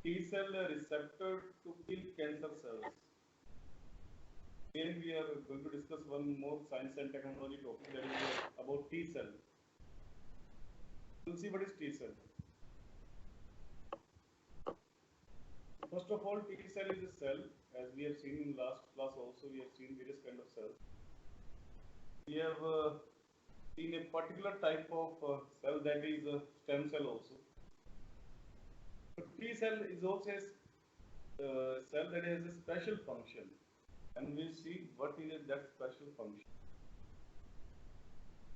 T cell receptor to kill cancer cells. Again, we are going to discuss one more science and technology topic, that is about T cell. We'll see what is T cell. First of all, T cell is a cell. As we have seen in last class also, we have seen various kind of cells. We have seen a particular type of cell, that is a stem cell also. But T cell is also a cell that has a special function, and we'll see what is that special function.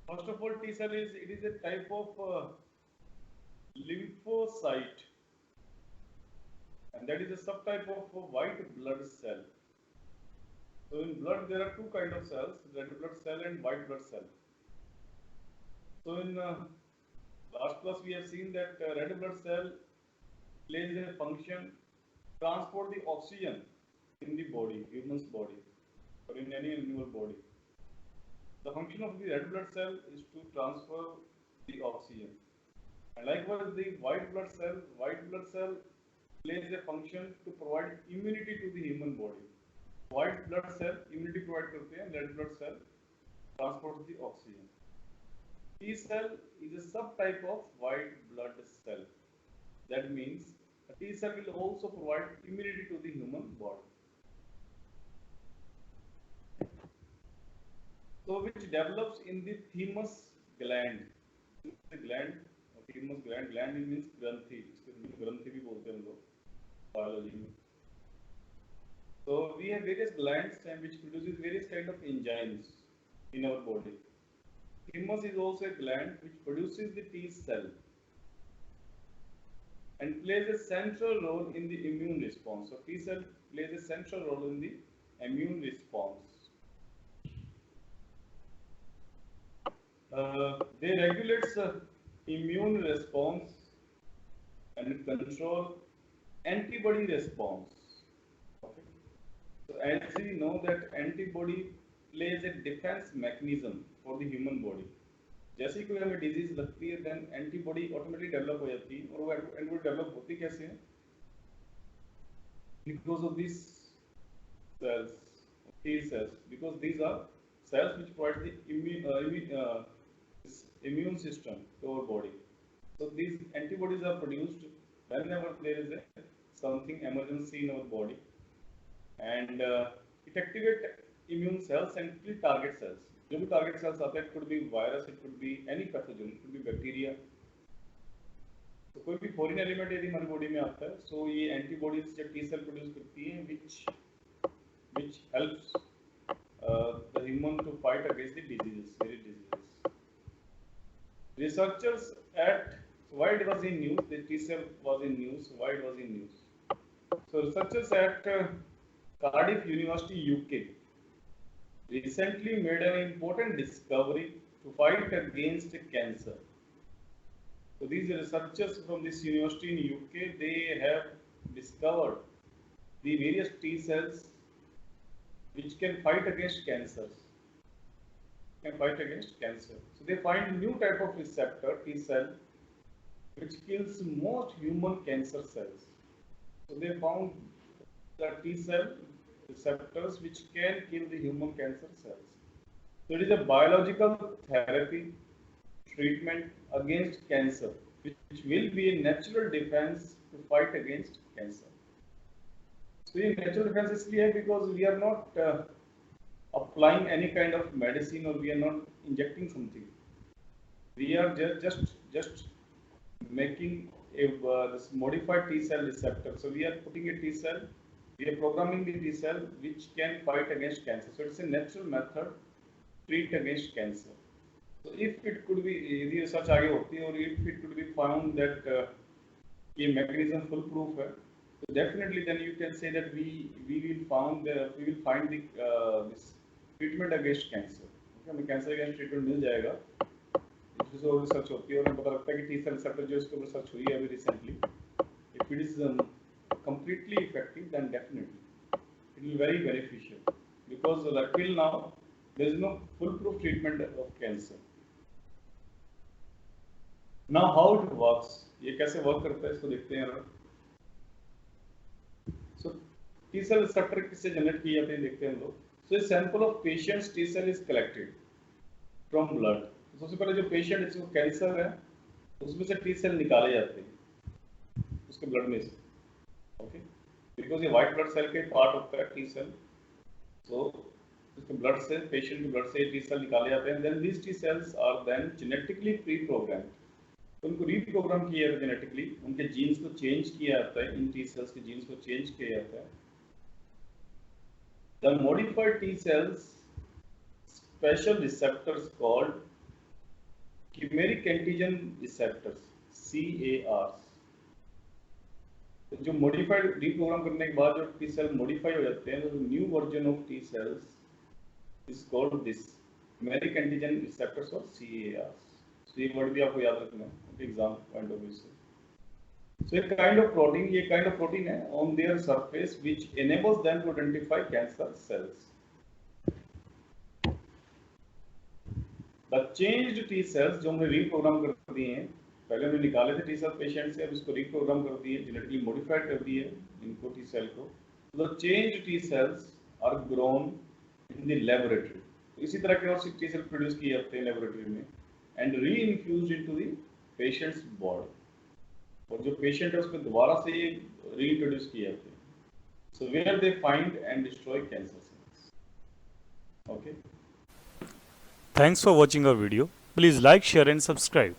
First of all, T cell is a type of lymphocyte, and that is a subtype of white blood cell. So in blood there are two kinds of cells, red blood cell and white blood cell. So in last class we have seen that red blood cell plays a function to transport the oxygen in the body, human's body, or in any animal body. The function of the red blood cell is to transfer the oxygen. And likewise the white blood cell plays a function to provide immunity to the human body. White blood cell immunity provide करते हैं, red blood cell transports the oxygen. T cell is a subtype of white blood cell. That means a T cell will also provide immunity to the human body. So which develops in the thymus gland. The gland, thymus gland means ग्रंथि, इसको ग्रंथि भी बोलते हैं हम लोग biology में. So we have various glands and which produces various kind of enzymes in our body. Thymus is also a gland which produces the T cell and plays a central role in the immune response. So T cell plays a central role in the immune response. They regulates immune response and control antibody response. Okay. So as we know that antibody plays a defense mechanism for the human body. जैसे ही कोई हमें disease लगती है, then antibody automatically develop हो जाती है. और वो antibody develop होती कैसे है? Because of these cells, T cells, because these are cells which provide the immune system to our body. So these antibodies are produced whenever there is something emergency in our body, and it activates immune cells and kill target cells. जो भी target cells आते हैं, it could be virus, it could be any pathogen, it could be bacteria. तो कोई भी foreign element यदि हमारी body में आता है, so ये antibodies जब T cell produce करती है, which helps the human to fight against the diseases, various diseases. Researchers at, why it was in news, the T cell was in news, why it was in news. So researchers at Cardiff University, UK recently made an important discovery to fight against cancer. So these researchers from this university in UK, they have discovered the various T cells which can fight against cancers. So they find a new type of receptor, T cell, which kills most human cancer cells. So they found the T cell receptors which can kill the human cancer cells. So it is a biological therapy treatment against cancer, which will be a natural defense to fight against cancer. So ये natural defense इसलिए है because we are not applying any kind of medicine or we are not injecting something. We are just making a this modified T cell receptor. So we are putting a T cell, we are programming the T cell which can fight against cancer. So it's a natural method to treat against cancer. So if it could be, यदि research आगे होती है और if it could be found that ये mechanism full proof है, so definitely then you can say that we will find the this treatment against cancer. Okay, हमें cancer against treatment मिल जाएगा. जिस और रिसर्च होती है और हमें पता लगता है कि T cell receptor जो इसको रिसर्च हुई है अभी recently, if it is completely effective, then definitely it will be very beneficial because till now there is no foolproof treatment of cancer. Now how it works, ये कैसे work करता है इसको देखते हैं. टी सेल रिसेप्टर किससे generate किए जाते हैं देखते हैं हम लोग। So a sample of patients T cell is collected from blood. सबसे पहले जो पेशेंट जिसको कैंसर है उसमें से टी सेल निकाले जाते हैं उसके ब्लड में से, ओके, बिकॉज ये व्हाइट ब्लड सेल के पार्ट होता है टी सेल। सो उसके ब्लड से, पेशेंट के ब्लड से टी सेल निकाले जाते हैं। Then these T cells are then genetically preprogrammed, तो उनको रीप्रोग्राम किया जाता है जेनेटिकली, उनके जीन्स को चेंज किया जाता है, इन टी सेल्स के जीन्स को चेंज किया जाता है। The modified T cells special receptors called chimeric antigen receptors CARs, जो मॉडिफाइड रीप्रोग्राम करने के बाद जो टी सेल मॉडिफाई हो जाते हैं, तो new version of T cells is called this chimeric antigen receptors और CARs। तो ये वर्ड भी आपको याद रखना है एग्जाम पॉइंट ऑफ व्यू से। So a kind of protein, ये kind of protein है on their surface which enables them to identify cancer cells. The changed T cells जो हमने रीप्रोग्राम कर दिए हैं, पहले हमने निकाले थे टी सेल पेशेंट से, अब इसको रीप्रोग्राम कर दिए, जेनेटिकली मॉडिफाइड कर दिए इनको टी सेल को। The changed T cells are grown in the laboratory। तो इसी तरह के और टी सेल प्रोड्यूस किए जाते हैं लेबोरेटरी में and reinfused into the patient's body, और जो पेशेंट है उसको दोबारा से ये रीइंट्रोड्यूस किए जाते हैं। So where they find and destroy cancer cells, okay. Thanks for watching our video. Please like, share and subscribe.